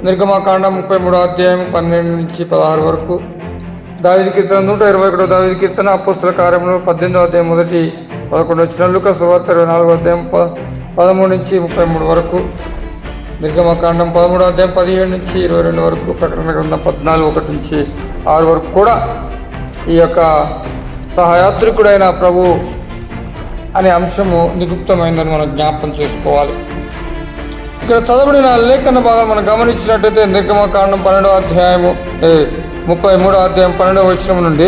నిర్గమకాండం 33వ అధ్యాయం 12 నుంచి 16 వరకు. దావీదు కీర్తన 121. దావీదు కీర్తన. అపోస్తల కార్యములు 18వ అధ్యాయం 1-11 వచ్చిన. లూకా సువార్త 24వ అధ్యాయం 13 నుంచి 33 వరకు. నిర్గమకాండం 13వ అధ్యాయం 17 నుంచి 22 వరకు. ప్రకటన గ్రంథం 14:1 నుంచి 6 వరకు కూడా ఈ యొక్క సహాయాత్రికుడైన ప్రభు అనే అంశము నిగుప్తమైందని మనం జ్ఞాపకం చేసుకోవాలి. ఇక్కడ చదవబడిన లేఖన భాగం మనం గమనించినట్టయితే నిర్గమకాండం 12వ అధ్యాయము 33వ అధ్యాయం 12వ వచనం నుండి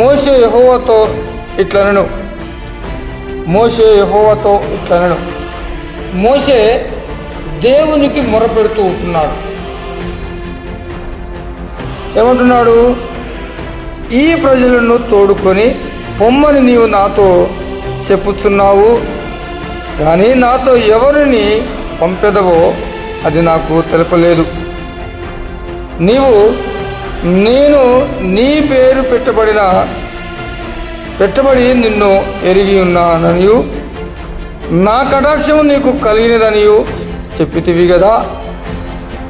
మోషే యెహోవాతో ఇట్లనెను. మోషే దేవునికి మొరపెడుతూ ఉంటున్నాడు. ఏమంటున్నాడు? ఈ ప్రజలను తోడుకొని పొమ్మని నీవు నాతో చెప్పుచున్నావు, కానీ నాతో ఎవరిని పంపెదవో అది నాకు తెలపలేదు. నేను నీ పేరు పెట్టబడి నిన్ను ఎరిగి ఉన్నాననియు నా కటాక్షము నీకు కలిగినదనియు చెప్పితివి కదా.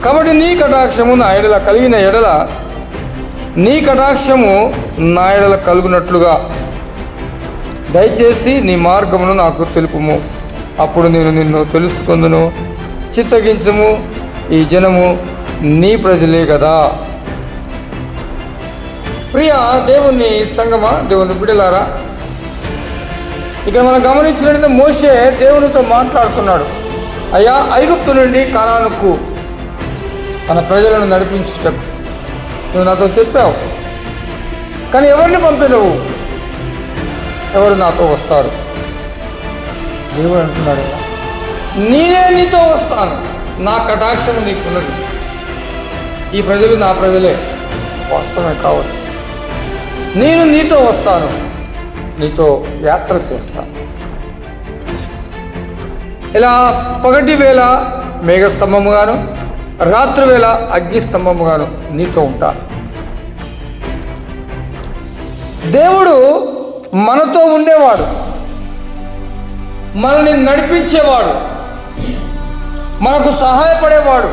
కాబట్టి నీ కటాక్షము నా ఎడల కలిగిన ఎడల నీ కటాక్షము నా ఎడల కలుగునట్లుగా దయచేసి నీ మార్గమును నాకు తెలుపుము. అప్పుడు నేను నిన్ను తెలుసుకొందును. చిత్తగించుము, ఈ జనము నీ ప్రజలే కదా. ప్రియ దేవుని సంగమా, దేవుని బిడ్డలారా, ఇక్కడ మనం గమనించినట్లయితే మోషే దేవునితో మాట్లాడుతున్నాడు. అయ్యా, ఐగుప్తు నుండి కానానుకు తన ప్రజలను నడిపించేటప్పుడు నువ్వు నాతో చెప్పావు, కానీ ఎవరిని పంపేదవు? ఎవరు నాతో వస్తారు? దేవుడు అంటున్నాడు, నేనే నీతో వస్తాను, నా కటాక్షము నీకున్నది. ఈ ప్రజలు నా ప్రజలే, వాస్తవమే కావచ్చు. నేను నీతో వస్తాను, నీతో యాత్ర చేస్తాను. ఇలా పగటి వేళ మేఘస్తంభముగాను, రాత్రి వేళ అగ్నిస్తంభముగాను నీతో ఉంటాను. దేవుడు మనతో ఉండేవాడు, మనల్ని నడిపించేవాడు, మనకు సహాయపడేవాడు.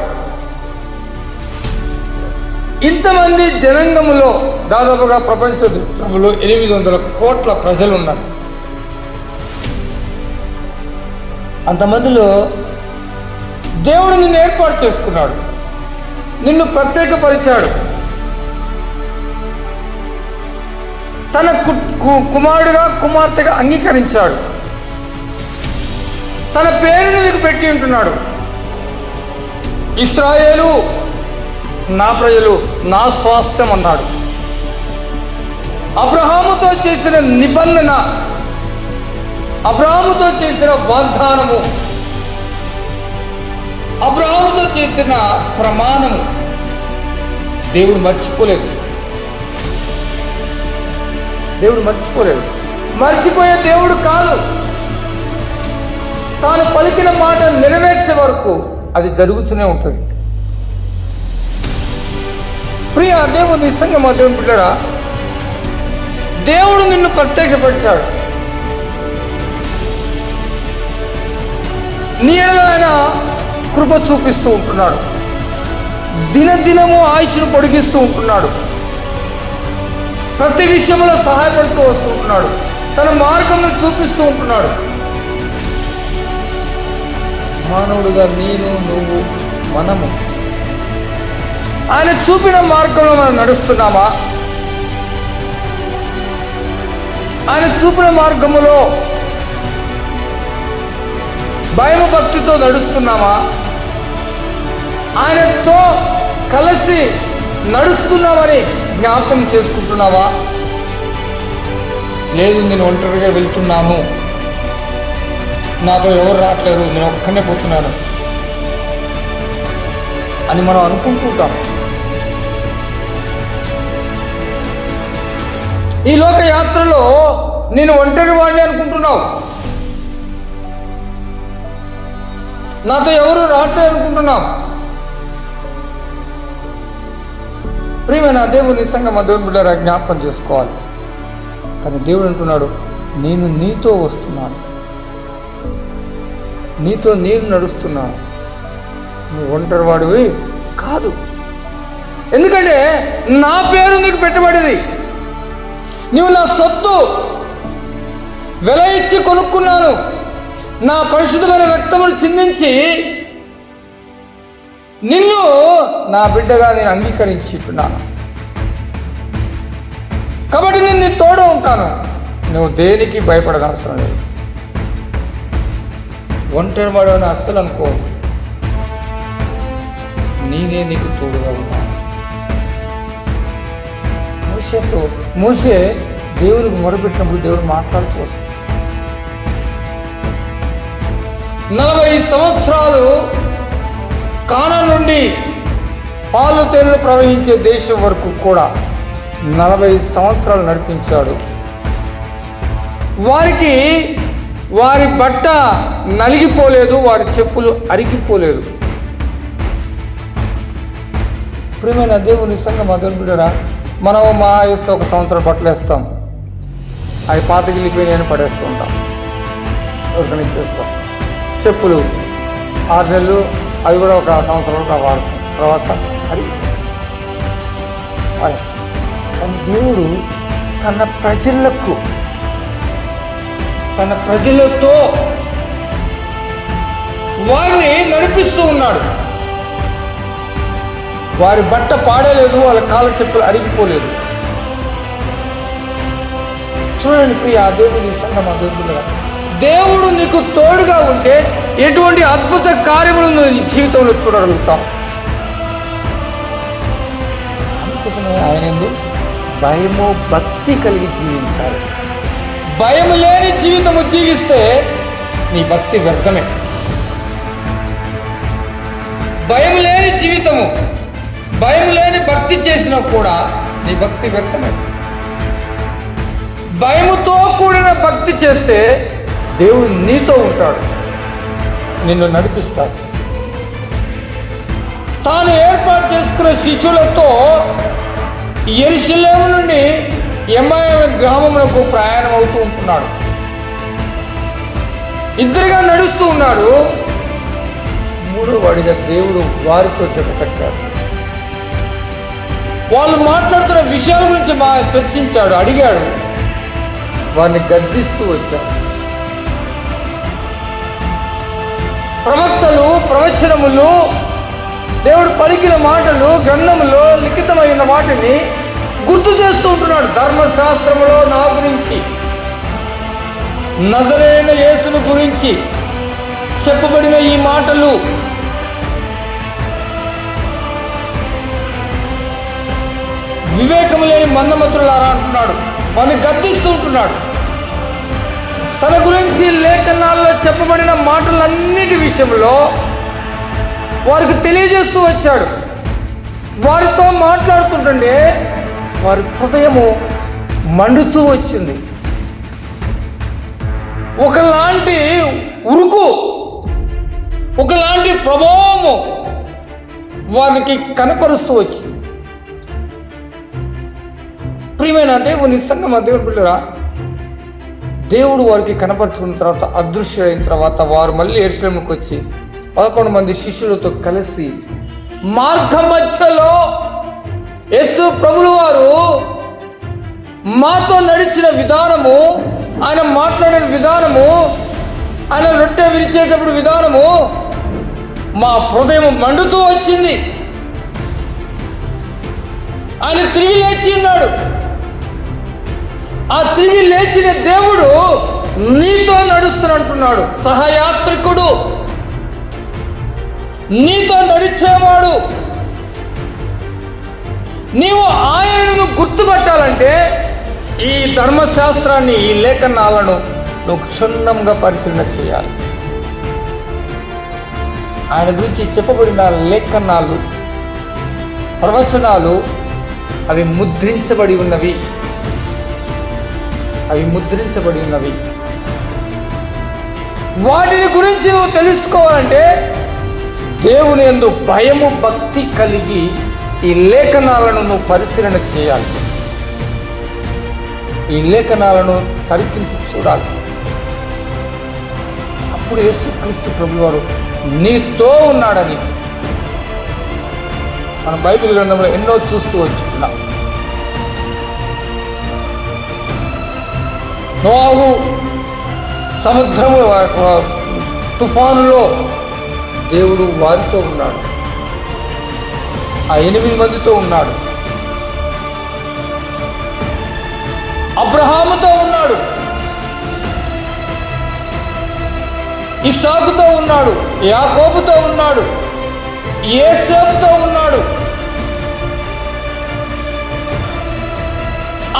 ఇంతమంది జనాంగములో దాదాపుగా ప్రపంచ దేశంలో 800 కోట్ల ప్రజలు ఉన్నారు. అంతమందిలో దేవుడు నిన్ను ఏర్పాటు చేసుకున్నాడు, నిన్ను ప్రత్యేకపరిచాడు. తన కుమారుడుగా కుమార్తెగా అంగీకరించాడు. తన పేరును నీకు పెట్టి ఉంటున్నాడు. ఇశ్రాయేలు నా ప్రజలు, నా స్వాస్థ్యం అన్నాడు. అబ్రహాముతో చేసిన నిబంధన, అబ్రహాముతో చేసిన వాగ్దానము, అబ్రహాముతో చేసిన ప్రమాణము దేవుడు మర్చిపోలేదు. మర్చిపోయే దేవుడు కాదు. తాను పలికిన మాట నెరవేర్చే వరకు అది జరుగుతూనే ఉంటుంది. ప్రియ దేవుని సంగమా, దేవుని బిడ్డరా, దేవుడు నిన్ను ప్రత్యేకపరిచాడు. నీ ఎడల ఆయన కృప చూపిస్తూ ఉంటున్నాడు. దినదినము ఆయుష్ను పొడిగిస్తూ ఉంటున్నాడు. ప్రతి విషయంలో సహాయపడుతూ వస్తూ ఉంటున్నాడు. తన మార్గంలో చూపిస్తూ ఉంటున్నాడు. మానవుడుగా నేను, నువ్వు, మనము ఆయన చూపిన మార్గంలో మనం నడుస్తున్నామా? ఆయన చూపిన మార్గములో భయము భక్తితో నడుస్తున్నామా? ఆయనతో కలిసి నడుస్తున్నామని జ్ఞాపకం చేసుకుంటున్నావా? లేదు, నేను ఒంటరిగా వెళ్తున్నాను, నాతో ఎవరు రావట్లేరు, నేను ఒక్కనే పోతున్నాను అని మనం అనుకుంటుంటాం. ఈ లోక యాత్రలో నేను ఒంటరి వాడిని అనుకుంటున్నావు, నాతో ఎవరు రావట్లేదు అనుకుంటున్నావు. ప్రియమైన దేవుని సంగమా, దేవుని బిడ్డలారా, జ్ఞాపకం చేసుకోవాలి. కానీ దేవుడు అంటున్నాడు, నేను నీతో వస్తున్నాను, నీతో నేను నడుస్తున్నాను. నువ్వు ఒంటరి వాడివి, కాదు. ఎందుకంటే నా పేరు నీకు పెట్టబడింది. నువ్వు నా సొత్తు, వెల ఇచ్చి కొనుక్కున్నాను. నా పరిశుద్ధమైన రక్తమును చిందించి నిన్ను నా బిడ్డగా నేను అంగీకరించుకున్నాను. కాబట్టి నేను నీ తోడు ఉంటాను. నువ్వు దేనికి భయపడనవసరం లేదు. ఒంటరి వాడని అస్సలు అనుకో, నేనే నీకు తోడుగా ఉన్నాను. మోషే దేవునికి మొరపెట్టినప్పుడు దేవుడు మాట్లాడుతూ వస్తాడు. 40 సంవత్సరాలు కానాను నుండి పాలు తేనెలు ప్రవహించే దేశం వరకు కూడా 40 సంవత్సరాలు నడిపించాడు. వారికి వారి బట్ట నలిగిపోలేదు, వారి చెప్పులు అరిగిపోలేదు. ప్రియమైన దేవుని సంఘం అదను బిడ్డరా, మనం మా వేస్తే 1 సంవత్సరం బట్టలు వేస్తాం, అవి పాతగిలిపోయి నేను పడేస్తూ ఉంటాం, ఎవరికైనా ఇచ్చేస్తాం. చెప్పులు 6 నెలలు, అవి కూడా 1 సంవత్సరం వాడతాం, తర్వాత అది కానీ దేవుడు తన ప్రజలతో వారిని నడిపిస్తూ ఉన్నాడు. వారి బట్ట పాడలేదు, వాళ్ళ కాళ్ళ చెప్పులు అరిగిపోలేదు. చూడండి ప్రియ దేవుని సంఘం, దేవుడు నీకు తోడుగా ఉంటే ఎటువంటి అద్భుత కార్యములు నీ జీవితంలో చూడగలుగుతాం. అందుకోసమే ఆయన భయము భక్తి కలిగి జీవించాలి. భయం లేని జీవితము జీవిస్తే నీ భక్తి వ్యర్థమే. భయం లేని జీవితము, భయం లేని భక్తి చేసినా కూడా నీ భక్తి వ్యర్థమే. భయముతో కూడిన భక్తి చేస్తే దేవుడు నీతో ఉంటాడు, నిన్ను నడిపిస్తాడు. తాను ఏర్పాటు చేసుకున్న శిష్యులతో యెరూషలేము నుండి ఎమ్మాయి గ్రామములకు ప్రయాణం అవుతూ ఉంటున్నాడు. ఇద్దరుగా నడుస్తూ ఉన్నాడు. 3వ వాడిగా దేవుడు వారితో చెప్పకట్టాడు. వాళ్ళు మాట్లాడుతున్న విషయాల గురించి చర్చించాడు, అడిగాడు, వారిని గద్దిస్తూ వచ్చాడు. ప్రవక్తలు ప్రవచనములు, దేవుడు పలికిన మాటలు, గ్రంథములో లిఖితమైన వాటిని గుర్తు చేస్తూ ఉంటున్నాడు. ధర్మశాస్త్రములో నా గురించి, నజరేయుడైన యేసును గురించి చెప్పబడిన ఈ మాటలు వివేకము లేని మందమతులారా అంటున్నాడు. వారిని గద్దిస్తూ ఉంటున్నాడు. తన గురించి లేఖనాల్లో చెప్పబడిన మాటలన్నిటి విషయంలో వారికి తెలియజేస్తూ వచ్చాడు. వారితో మాట్లాడుతుంటే వారి హృదయము మండుతూ వచ్చింది. ఒకలాంటి ఉరుకు, ఒకలాంటి ప్రభావము వారికి కనపరుస్తూ వచ్చింది. ప్రియమైన దేవుని సంగమ దేవుని బిడ్డరా, దేవుడు వారికి కనపరుచుకున్న తర్వాత, అదృశ్యమైన తర్వాత వారు మళ్ళీ యెరూషలేముకు వచ్చి 11 మంది శిష్యులతో కలిసి మార్గ మధ్యలో యేసు ప్రభులు వారు మాతో నడిచిన విధానము, ఆయన మాట్లాడిన విధానము, ఆయన రొట్టె విరిచేటప్పుడు విధానము మా హృదయం మండుతూ వచ్చింది. ఆయన తిరిగి లేచి ఉన్నాడు. ఆ తిరిగి లేచిన దేవుడు నీతో నడుస్తున్నట్టున్నాడు. సహయాత్రికుడు, నీతో నడిచేవాడు. నీవు ఆయనను గుర్తుపట్టాలంటే ఈ ధర్మశాస్త్రాన్ని, ఈ లేఖనాలను నువ్వు క్షుణ్ణంగా పరిశీలన చేయాలి. ఆయన గురించి చెప్పబడిన లేఖనాలు, ప్రవచనాలు అవి ముద్రించబడి ఉన్నవి. వాటిని గురించి నువ్వు తెలుసుకోవాలంటే దేవుని యందు భయము భక్తి కలిగి ఈ లేఖనాలను నువ్వు పరిశీలన చేయాలి. ఈ లేఖనాలను తరిపించి చూడాలి. అప్పుడు యేసుక్రీస్తు ప్రభువారు నీతో ఉన్నాడని, మనం బైబిల్ గ్రంథంలో ఎన్నో చూస్తూ వచ్చున్నాం. నోవహు సముద్రము తుఫానులో దేవుడు వారితో ఉన్నాడు, ఆ 8 మందితో ఉన్నాడు. అబ్రహాముతో ఉన్నాడు, ఇస్సాకుతో ఉన్నాడు, యాకోబుతో ఉన్నాడు, యోసేపుతో ఉన్నాడు.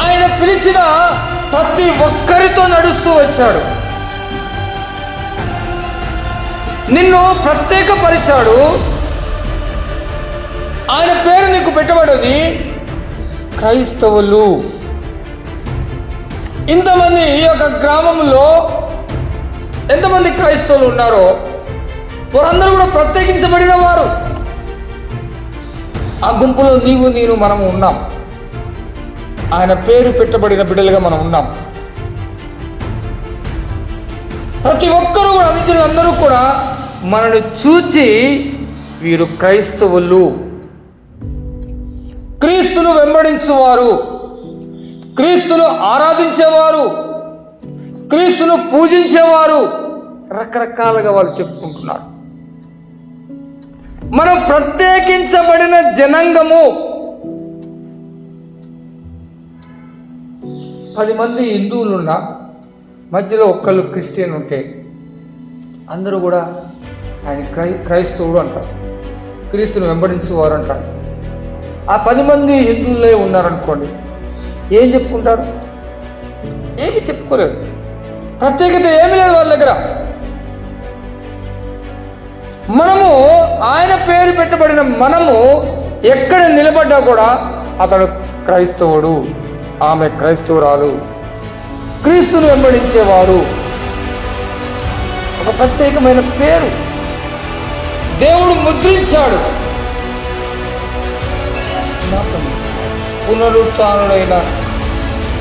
ఆయన పిలిచిన ప్రతి ఒక్కరితో నడుస్తూ వచ్చాడు. నిన్ను ప్రత్యేకపరిచాడు. ఆయన పేరు నీకు పెట్టబడింది క్రైస్తవులు. ఇంతమంది ఈ యొక్క గ్రామంలో ఎంతమంది క్రైస్తవులు ఉన్నారో వారందరూ కూడా ప్రత్యేకించబడిన వారు. ఆ గుంపులో నీవు నేను మనము ఉన్నాం. ఆయన పేరు పెట్టబడిన బిడ్డలుగా మనం ఉన్నాం. ప్రతి ఒక్కరూ కూడా అందరూ కూడా మనల్ని చూచి వీరు క్రైస్తవులు, క్రీస్తును వెంబడించేవారు, క్రీస్తును ఆరాధించేవారు, క్రీస్తును పూజించేవారు, రకరకాలుగా వాళ్ళు చెప్పుకుంటున్నారు. మనం ప్రత్యేకించబడిన జనాంగము. 10 మంది హిందువులున్నా మధ్యలో ఒక్కళ్ళు క్రిస్టియన్ ఉంటే అందరూ కూడా ఆయన క్రైస్తవుడు అంటారు, క్రీస్తును వెంబడించేవారు అంటారు. ఆ 10 మంది హిందువులే ఉన్నారనుకోండి, ఏం చెప్పుకుంటారు? ఏమి చెప్పుకోలేదు. ప్రత్యేకత ఏమి లేదు వాళ్ళ దగ్గర. మనము ఆయన పేరు పెట్టబడిన మనము ఎక్కడ నిలబడ్డా కూడా అతడు క్రైస్తవుడు, ఆమె క్రైస్తవురాలు, క్రీస్తును వెంబడించేవారు. ఒక ప్రత్యేకమైన పేరు దేవుడు ముద్రించాడు. పునరుత్థానుడైన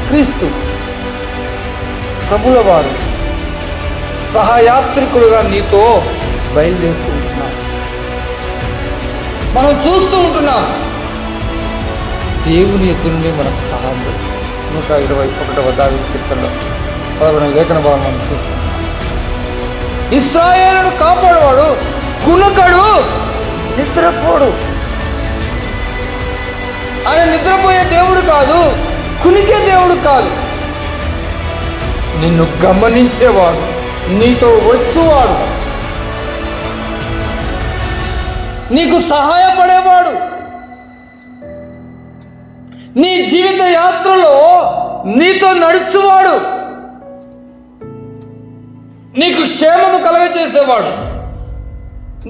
క్రీస్తు ప్రభుల వారు సహయాత్రికుడుగా నీతో బయలుదేరుతూ ఉంటున్నాం. మనం చూస్తూ ఉంటున్నాం. దేవుని ఎదురు నుండి మనకు సహాయం 121వ దావీదు కీర్తనలో 11వ లేఖన భాగం మనం చూస్తున్నాం. ఇశ్రాయేలును కాపాడువాడు కునుకడు, నిద్రపోడు. ఆయన నిద్రపోయే దేవుడు కాదు, కునికే దేవుడు కాదు. నిన్ను గమనించేవాడు, నీతో వచ్చేవాడు, నీకు సహాయపడేవాడు, నీ జీవిత యాత్రలో నీతో నడుచువాడు, నీకు క్షేమము కలగజేసేవాడు,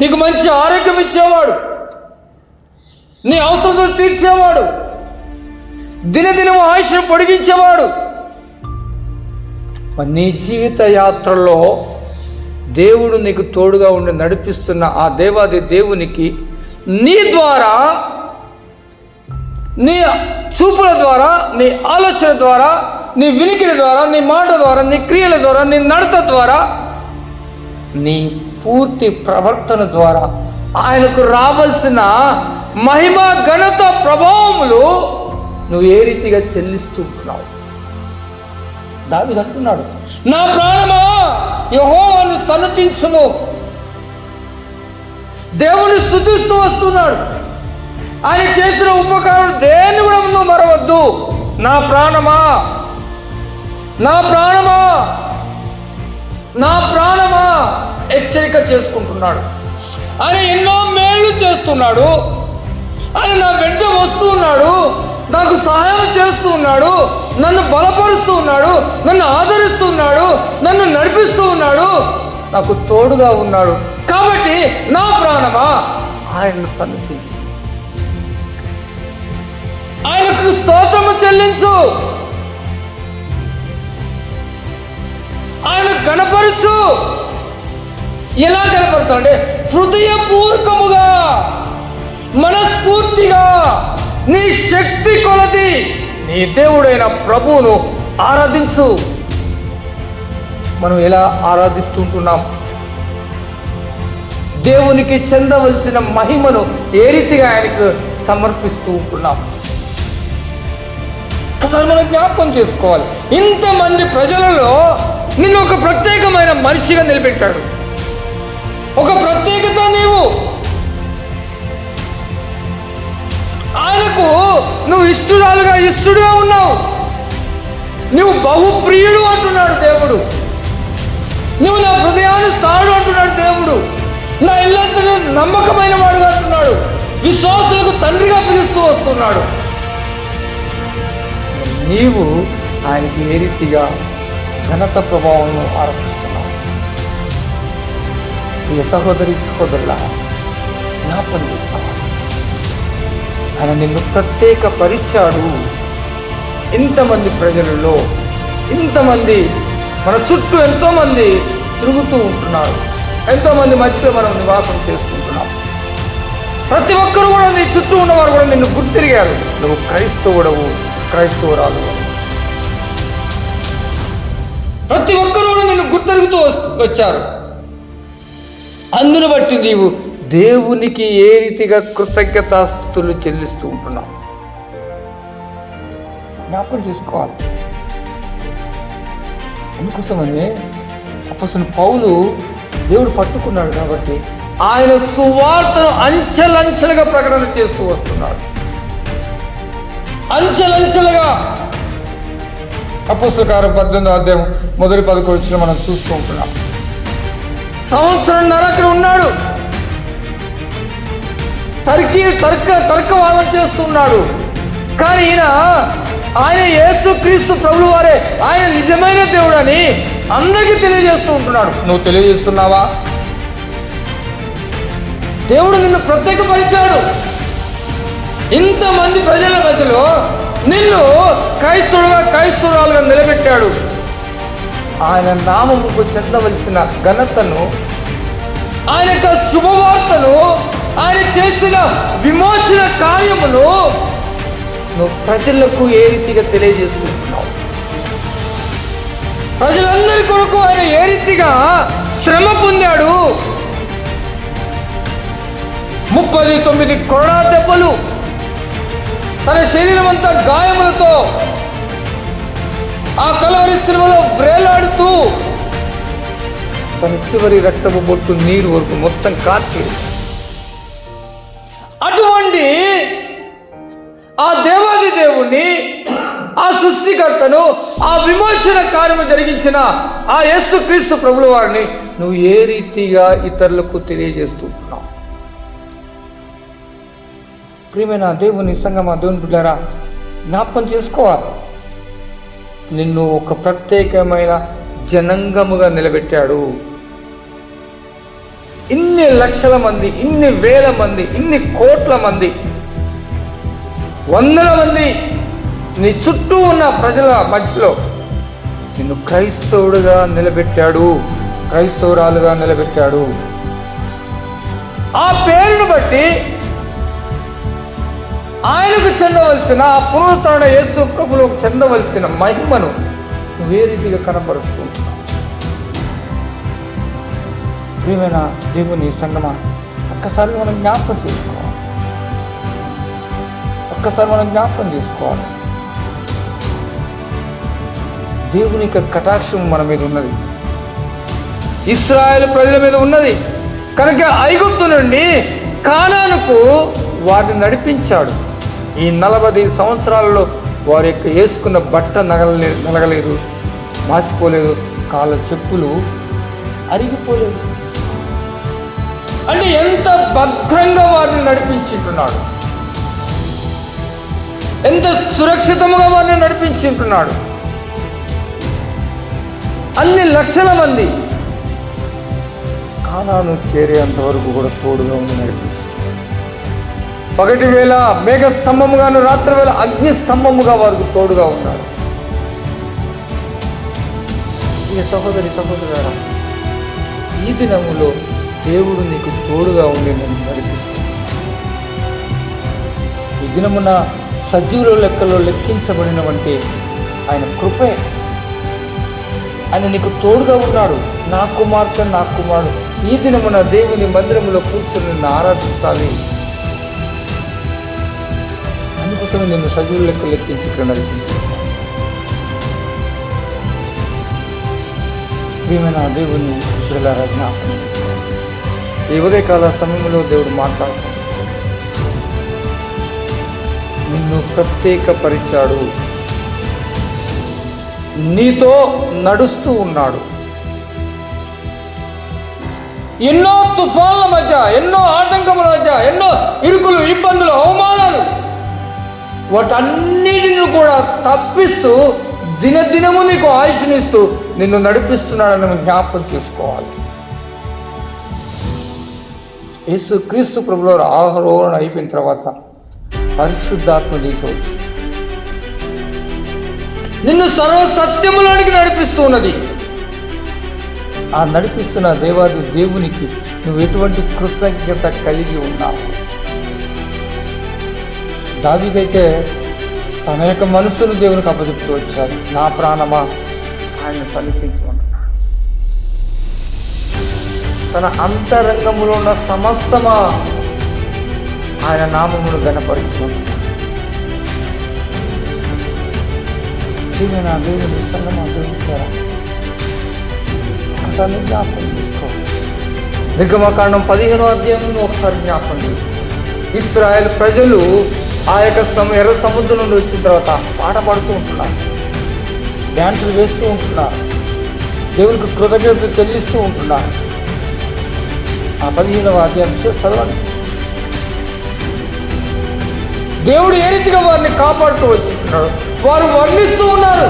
నీకు మంచి ఆరోగ్యం ఇచ్చేవాడు, నీ అవసరతలు తీర్చేవాడు, దినదినము ఆయుష్ను పొడిగించేవాడు. నీ జీవిత యాత్రలో దేవుడు నీకు తోడుగా ఉండి నడిపిస్తున్న ఆ దేవాది దేవునికి నీ ద్వారా, నీ చూపుల ద్వారా, నీ ఆలోచన ద్వారా, నీ వినికిడి ద్వారా, నీ మాట ద్వారా, నీ క్రియల ద్వారా, నీ నడత ద్వారా, నీ పూర్తి ప్రవర్తన ద్వారా ఆయనకు రావాల్సిన మహిమ, ఘనత, ప్రభావములు నువ్వు ఏ రీతిగా చెల్లిస్తున్నావు. దావీదు అంటున్నాడు, నా ప్రాణమా యెహోవాను సన్నతించుము. దేవుని స్తుతిస్తూ వస్తున్నాడు. ఆయన చేసిన ఉపకారం దేన్ని కూడా నువ్వు మరవద్దు. నా ప్రాణమా, నా ప్రాణమా, నా ప్రాణమా హెచ్చరిక చేసుకుంటున్నాడు. ఆయన ఎన్నో మేలు చేస్తున్నాడు. ఆయన నా వెంట వస్తూ ఉన్నాడు, నాకు సహాయం చేస్తూ ఉన్నాడు, నన్ను బలపరుస్తూ ఉన్నాడు, నన్ను ఆదరిస్తూ ఉన్నాడు, నన్ను నడిపిస్తూ ఉన్నాడు, నాకు తోడుగా ఉన్నాడు. కాబట్టి నా ప్రాణమా ఆయనను సన్నతించు, ఆయనకు స్తోత్రము చెల్లించు, ఆయన గణపరచు. ఎలా కనపరచాలంటే హృదయపూర్వకముగా, మనస్ఫూర్తిగా, నీ శక్తి కొలది నీ దేవుడైన ప్రభువును ఆరాధించు. మనం ఎలా ఆరాధిస్తుంటున్నాం? దేవునికి చెందవలసిన మహిమను ఏ రీతిగా ఆయనకు సమర్పిస్తూ ఉంటున్నాం. ఒకసారి మనం జ్ఞాపకం చేసుకోవాలి, ఇంతమంది ప్రజలలో నిన్ను ఒక ప్రత్యేకమైన మనిషిగా నిలబెట్టాడు. ఒక ప్రత్యేకత నీవు. ఆయనకు నువ్వు ఇష్టుడుగా ఉన్నావు. నువ్వు బహుప్రియుడు అంటున్నాడు దేవుడు. నువ్వు నా హృదయానుసారుడు అంటున్నాడు దేవుడు. నా ఇల్లంతటి నమ్మకమైన వాడుగా అంటున్నాడు. విశ్వాసులకు తండ్రిగా పిలుస్తూ వస్తున్నాడు. నీవు ఆయనకి ఏ రీతిగా ఘనత ప్రభావం ఆరోపిస్తున్నావు? ప్రియ సహోదరుల, జ్ఞాపకం చేసుకోవాలి, ఆయన నిన్ను ప్రత్యేకపరిచాడు. ఇంతమంది ప్రజలలో, ఇంతమంది మన చుట్టూ ఎంతోమంది తిరుగుతూ ఉంటున్నారు. ఎంతోమంది మధ్యలో మనం నివాసం చేసుకుంటున్నాం. ప్రతి ఒక్కరు కూడా నీ చుట్టూ ఉన్నవారు కూడా నిన్ను గుర్తిరిగారు. నువ్వు క్రైస్తవుడవు, క్రైస్తవురాలు. ప్రతి ఒక్కరు కూడా నిన్ను గుర్తెరుగుతూ వచ్చారు. అందును బట్టి నీవు దేవునికి ఏ రీతిగా కృతజ్ఞతాస్తుతులు చెల్లిస్తూ ఉంటున్నావు జ్ఞాపకం చేసుకోవాలి. అందుకోసమని అపొస్తలుడు పౌలు దేవుడు పట్టుకున్నాడు కాబట్టి ఆయన సువార్తను అంచెలంచెలుగా ప్రకటన చేస్తూ వస్తున్నాడు. అంచెలంచెలుగా అపొస్తలుల కార్యం 18వ అధ్యాయం మొదటి 11 వచ్చిన మనం చూస్తూ ఉంటున్నాం. సంవత్సరంన్నర అక్కడ ఉన్నాడు. తర్కవాదం చేస్తున్నాడు. కానీ ఆయన యేసుక్రీస్తు ప్రభువు వారే, ఆయన నిజమైన దేవుడని అందరికీ తెలియజేస్తూ ఉంటున్నాడు. నువ్వు తెలియజేస్తున్నావా? దేవుడు నిన్ను ప్రత్యేకపరిచాడు. ఇంతమంది ప్రజల మధ్యలో నిన్ను క్రైస్తవురాలుగా నిలబెట్టాడు. ఆయన నామముకు చెందవలసిన ఘనతను, ఆయన యొక్క శుభవార్తను, ఆయన చేసిన విమోచన కార్యమును నువ్వు ప్రజలకు ఏ రీతిగా తెలియజేస్తున్నావు? ప్రజలందరి కొరకు ఆయన ఏ రీతిగా శ్రమ పొందాడు. 39 కొరడా దెబ్బలు, తన శరీరం అంతా గాయములతో ఆ కలవరి శిలువలో వ్రేలాడుతూ తన చివరి రక్తపు బొట్టు నీరు వరకు మొత్తం కార్చి, అటువంటి ఆ దేవాది దేవుణ్ణి, ఆ సృష్టికర్తను, ఆ విమోచన కార్యము జరిగించిన ఆ యేసుక్రీస్తు ప్రభుల వారిని నువ్వు ఏ రీతిగా ఇతరులకు తెలియజేస్తున్నావు? ప్రియమైన దేవుని సంగమా, దేవుని బిడ్డారా, జ్ఞాపకం చేసుకోవాలి. నిన్ను ఒక ప్రత్యేకమైన జనాంగముగా నిలబెట్టాడు. ఇన్ని లక్షల మంది, ఇన్ని వేల మంది, ఇన్ని కోట్ల మంది, వందల మంది నీ చుట్టూ ఉన్న ప్రజల మధ్యలో నిన్ను క్రైస్తవుడుగా నిలబెట్టాడు, క్రైస్తవురాలుగా నిలబెట్టాడు. ఆ పేరును బట్టి ఆయనకు చెందవలసిన, ఆ పునరుద్ధరణ యేసు ప్రభువుకు చెందవలసిన మహిమను నువ్వే రీతిగా కనపరుస్తున్నావు. ప్రియమైన దేవుని సంగమా, ఒక్కసారి మనం జ్ఞాపకం చేసుకోవాలి. దేవుని యొక్క కటాక్షం మన మీద ఉన్నది, ఇశ్రాయేలు ప్రజల మీద ఉన్నది. కనుక ఐగుప్తు నుండి కానానుకు వారిని నడిపించాడు. ఈ 40 సంవత్సరాలలో వారి యొక్క వేసుకున్న బట్ట నలగలేదు, మాసిపోలేదు, కాళ్ళ చెప్పులు అరిగిపోలేదు. అంటే ఎంత భద్రంగా వారిని నడిపించుంటున్నాడు, ఎంత సురక్షితంగా వారిని నడిపించుంటున్నాడు. అన్ని లక్షల మంది కానాను చేరేంత వరకు కూడా తోడుగా ఉండి నడిపించాడు. పగటి వేళ మేఘ స్తంభముగాను, రాత్రి వేళ అగ్ని స్తంభముగా వారికి తోడుగా ఉన్నాడు. ఈ సహోదరులారా, ఈ దినములో దేవుడు నీకు తోడుగా ఉండి నన్ను నడిపిస్తాడు. ఈ దినమున సజీవుల లెక్కలో లెక్కించబడినవంటే ఆయన కృపే. ఆయన నీకు తోడుగా ఉన్నాడు. నా కుమార్తె, నా కుమారుడు ఈ దినమున దేవుని మందిరములో కూర్చొని నిన్ను ఆరాధించాలి. అందుకోసమే నిన్ను సజీవుల లెక్క లెక్కించి ఇక్కడ నడిపించు. ప్రియమైన దేవుని పిల్లలారా, జ్ఞాపకం చేసుకో. ఈ ఉదయకాల సమయంలో దేవుడు మాట్లాడుతున్నాడు. నిన్ను ప్రత్యేకపరిచాడు, నీతో నడుస్తూ ఉన్నాడు. ఎన్నో తుఫాన్ల మధ్య, ఎన్నో ఆటంకముల మధ్య, ఎన్నో ఇరుకులు, ఇబ్బందులు, అవమానాలు, వాటన్నిటిని కూడా తప్పిస్తూ దినదినము నీకు ఆయుష్నిస్తూ నిన్ను నడిపిస్తున్నాడని జ్ఞాపకం చేసుకోవాలి. యేసు క్రీస్తు ప్రభులో ఆరోహణ అయిపోయిన తర్వాత పరిశుద్ధాత్మ నీతో వచ్చి నిన్ను సర్వసత్యములోనికి నడిపిస్తూ ఉన్నది. ఆ నడిపిస్తున్న దేవాది దేవునికి నువ్వు ఎటువంటి కృతజ్ఞత కలిగి ఉన్నావు? దావీదైతే తన యొక్క మనస్సును దేవునికి అప్పచెప్తూ వచ్చాడు. నా ప్రాణమా ఆయన సమీక్షించమన్నాడు. తన అంతరంగములో ఉన్న సమస్తమా ఆయన నామమును గణపరుచుకున్నాడు. దేవుని సంగమా దేవుచారా ఒకసారి జ్ఞాపకం చేసుకో. నిర్గమకాండం 15వ అధ్యాయం ఒకసారి జ్ఞాపకం చేసుకో. ఇశ్రాయేల్ ప్రజలు ఆ యొక్క ఎర్ర సముద్రం నుండి వచ్చిన తర్వాత పాట పాడుతూ ఉంటున్నారు, డ్యాన్సులు వేస్తూ ఉంటున్నారు, దేవునికి కృతజ్ఞతలు చెల్లిస్తూ ఉంటున్నారు. ఆ 15వ అధ్యాయం చదవండి. దేవుడు ఏ రీతిగా వారిని కాపాడుతూ వచ్చిస్తున్నాడు. వారు వర్ణిస్తూ ఉన్నారు,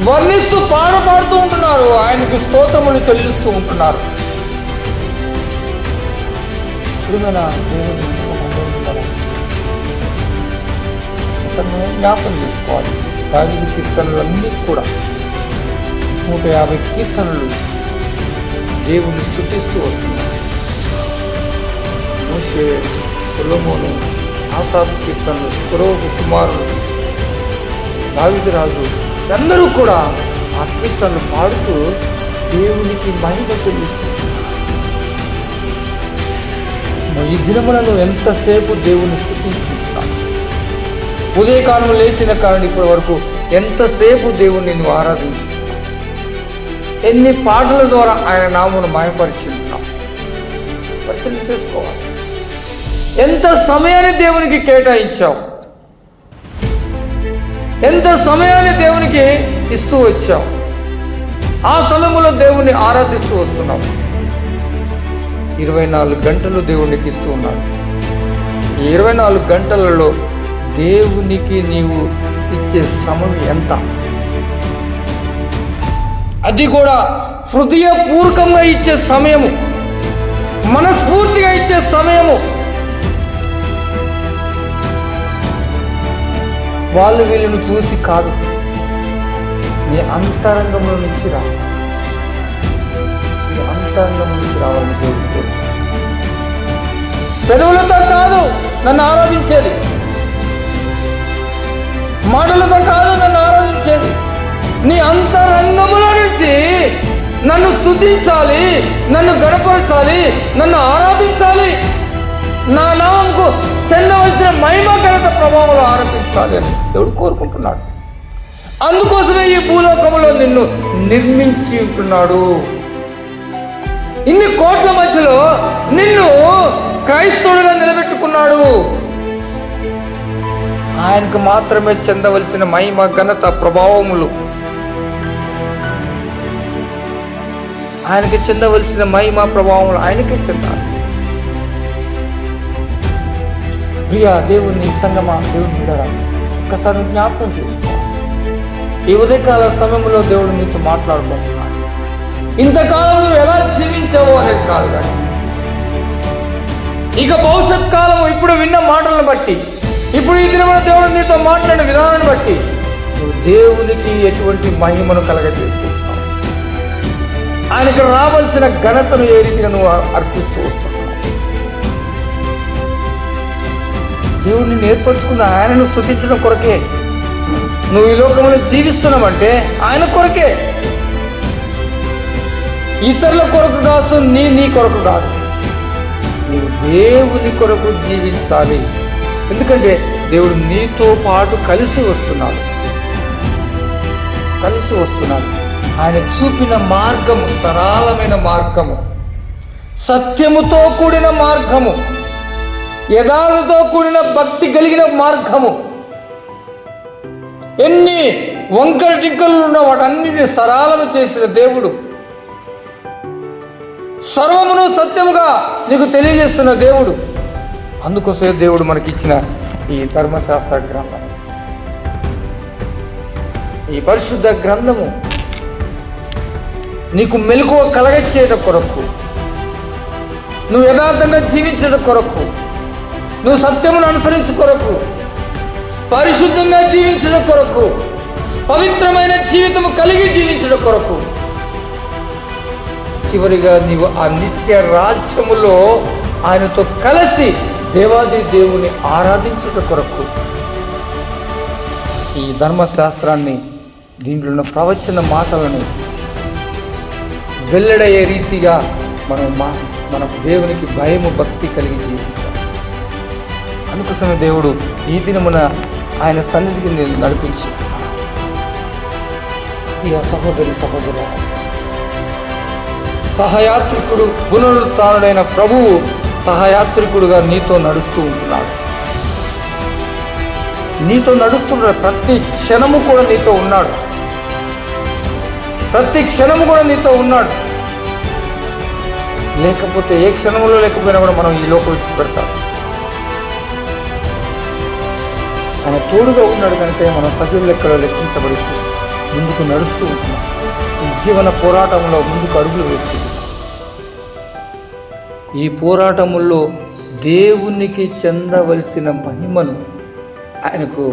వర్ణిస్తూ పాట పాడుతూ ఉంటున్నారు, ఆయనకి స్తోత్రములు చెల్లిస్తూ ఉంటున్నారు. జ్ఞాపకం చేసుకోవాలి. దావీదు కీర్తనలన్నీ కూడా 150 కీర్తనలు దేవుని స్తుతిస్తూ వస్తున్నారు. మోషే, సొలొమోను, ఆసాఫు కీర్తనలు, ఫరోహు కుమారులు, దావీదు రాజు అందరూ కూడా ఆ కీర్తనలు పాడుతూ దేవునికి మహిమ చెల్లిస్తున్నారు. ఈ దినమున నువ్వు ఎంతసేపు దేవుని స్తుతించుకుంటున్నావు? ఉదయకాలం లేచిన కారణం ఇప్పటి వరకు ఎంతసేపు దేవుణ్ణి నువ్వు ఆరాధించుకుంటున్నావు? ఎన్ని పాటల ద్వారా ఆయన నామమును మహిమపరిచుకుంటున్నావు? పరిశీలన చేసుకోవాలి. ఎంత సమయాన్ని దేవునికి కేటాయించావు? ఎంత సమయాన్ని దేవునికి ఇస్తూ వచ్చావు? ఆ సమయంలో దేవుణ్ణి ఆరాధిస్తూ వస్తున్నావు. 24 గంటలు దేవునికి ఇస్తూ ఉన్నాడు. ఈ 24 గంటలలో దేవునికి నీవు ఇచ్చే సమయం ఎంత? అది కూడా హృదయపూర్వకంగా ఇచ్చే సమయము, మనస్ఫూర్తిగా ఇచ్చే సమయము. వాళ్ళు వీళ్ళను చూసి కాదు, నీ అంతరంగంలో నుంచి రా, నీ అంతరంగంలో నుంచి రావాలని దేవుడు. పెదవులతో కాదు నన్ను ఆరాధించేది, మాటలతో కాదు నన్ను ఆరాధించేది, నీ అంతరంగంలో నుంచి నన్ను స్తుతించాలి, నన్ను గణపరచాలి, నన్ను ఆరాధించాలి, నా నామంకు చెందవలసిన మహిమ ఘనత ప్రభావంలో ఆరోపించాలి అని దేవుడు కోరుకుంటున్నాడు. అందుకోసమే ఈ భూలోకంలో నిన్ను నిర్మించి ఉంటున్నాడు. ఇన్ని కోట్ల మధ్యలో నిన్ను క్రైస్తవుడిగా నిలబెట్టుకున్నాడు. ఆయనకు మాత్రమే చెందవలసిన మహిమ ఘనత ప్రభావములు, ఆయనకి చెందవలసిన మహిమ ప్రభావములు ఆయనకే చెందాలి. ప్రియ దేవుని సంగమా, దేవుని విడరా, ఒక్కసారి జ్ఞాపకం చేసుకోవాలి. ఈ ఉదయకాల సమయంలో దేవుడు నీతో మాట్లాడుకుంటున్నాడు. ఇంతకాలం నువ్వు ఎలా జీవించావో అనేది కాదు, కానీ ఇక భవిష్యత్ కాలము ఇప్పుడు విన్న మాటలను బట్టి, ఇప్పుడు ఈ దినమున దేవుడు నీతో మాట్లాడిన విధానాన్ని బట్టి నువ్వు దేవునికి ఎటువంటి మహిమను కలగజేస్తున్నావు, ఆయనకు రావాల్సిన ఘనతను ఏ రీతిగా నువ్వు అర్పిస్తూ వస్తున్నావు. దేవుడిని ఏర్పరచుకున్న ఆయనను స్తుతించడం కొరకే నువ్వు ఈ లోకంలో జీవిస్తున్నావంటే ఆయన కొరకే, ఇతరుల కొరకు కాదు, నీ కొరకు కాదు. నీవు దేవుని కొరకు జీవించాలి. ఎందుకంటే దేవుడు నీతో పాటు కలిసి వస్తున్నాడు. ఆయన చూపిన మార్గము సరళమైన మార్గము, సత్యముతో కూడిన మార్గము, యథార్థతో కూడిన భక్తి కలిగిన మార్గము. ఎన్ని వంకర టింకలు ఉన్న వాటన్నిటిని సరళము చేసిన దేవుడు, సర్వమును సత్యముగా నీకు తెలియజేస్తున్న దేవుడు. అందుకోసమే దేవుడు మనకిచ్చిన ఈ ధర్మశాస్త్ర గ్రంథం, ఈ పరిశుద్ధ గ్రంథము నీకు మెలకువ కలగచేయడం కొరకు, నువ్వు యథార్థంగా జీవించడం కొరకు, నువ్వు సత్యమును అనుసరించు కొరకు, పరిశుద్ధంగా జీవించడం కొరకు, పవిత్రమైన జీవితము కలిగి జీవించడం కొరకు, చివరిగా నీవు ఆ నిత్య రాజ్యములో ఆయనతో కలిసి దేవాది దేవుని ఆరాధించడం కొరకు ఈ ధర్మశాస్త్రాన్ని, దీంట్లో ఉన్న ప్రవచన మాటలను వెల్లడయ్యే రీతిగా మన దేవునికి భయము భక్తి కలిగి జీవించాలి. అందుకోసమే దేవుడు ఈ దినమున ఆయన సన్నిధికి నేను నడిపించి, ఇక సహోదరి సహోదరు, సహయాత్రికుడు పునరుత్థానుడైన ప్రభువు సహయాత్రికుడుగా నీతో నడుస్తూ ఉంటున్నాడు. నీతో నడుస్తున్నాడు. ప్రతి క్షణము కూడా నీతో ఉన్నాడు. లేకపోతే ఏ క్షణంలో లేకపోయినా కూడా మనం ఈ లోకం విడిచిపెడతాం. ఆయన తోడుగా ఉన్నాడు కనుక మనం సజీవ లెక్కలో లెక్కించబడుతూ ముందుకు నడుస్తూ ఉంటున్నాం. ఈ జీవన పోరాటంలో ముందుకు అడుగులు వేస్తుంది. ఈ పోరాటముల్లో దేవునికి చెందవలసిన మహిమను ఆయనకు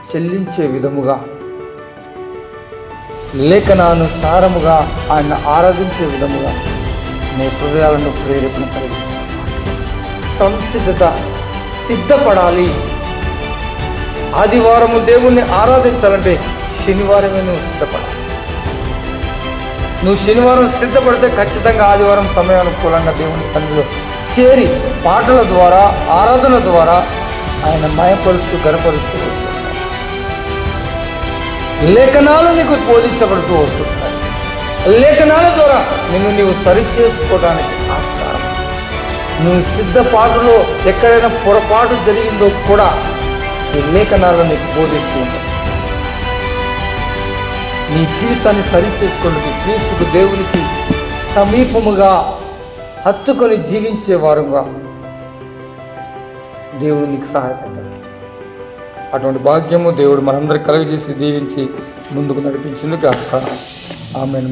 చెల్లించే విధముగా, లేఖనానుసారముగా ఆయన ఆరాధించే విధముగా నీ హృదయాలను ప్రేరేపణ కలిగించాలి. సిద్ధపడాలి. ఆదివారము దేవుణ్ణి ఆరాధించాలంటే శనివారమే నువ్వు సిద్ధపడాలి. నువ్వు శనివారం సిద్ధపడితే ఖచ్చితంగా ఆదివారం సమయానుకూలంగా దేవుని సన్నిధిలో చేరి పాటల ద్వారా, ఆరాధన ద్వారా ఆయన మయపరుస్తూ గనపరుస్తూ వస్తున్నాడు. లేఖనాలు నీకు బోధించబడుతూ వస్తున్నాయి. లేఖనాల ద్వారా నీవు సరిచేసుకోవడానికి ఆస్కారం. నువ్వు సిద్ధపాటులో ఎక్కడైనా పొరపాటు జరిగిందో కూడా ఈ లేఖనాలను నీకు బోధిస్తూ ఉంటాయి. నీ జీవితాన్ని సరిచేసుకోవడానికి, క్రీస్తుకు దేవునికి సమీపముగా హత్తుకొని జీవించేవారుగా దేవుడు నీకు సహాయపడతాడు. అటువంటి భాగ్యము దేవుడు మనందరికి కలుగజేసి దీవించి ముందుకు నడిపించింది కాక ఆమేన్.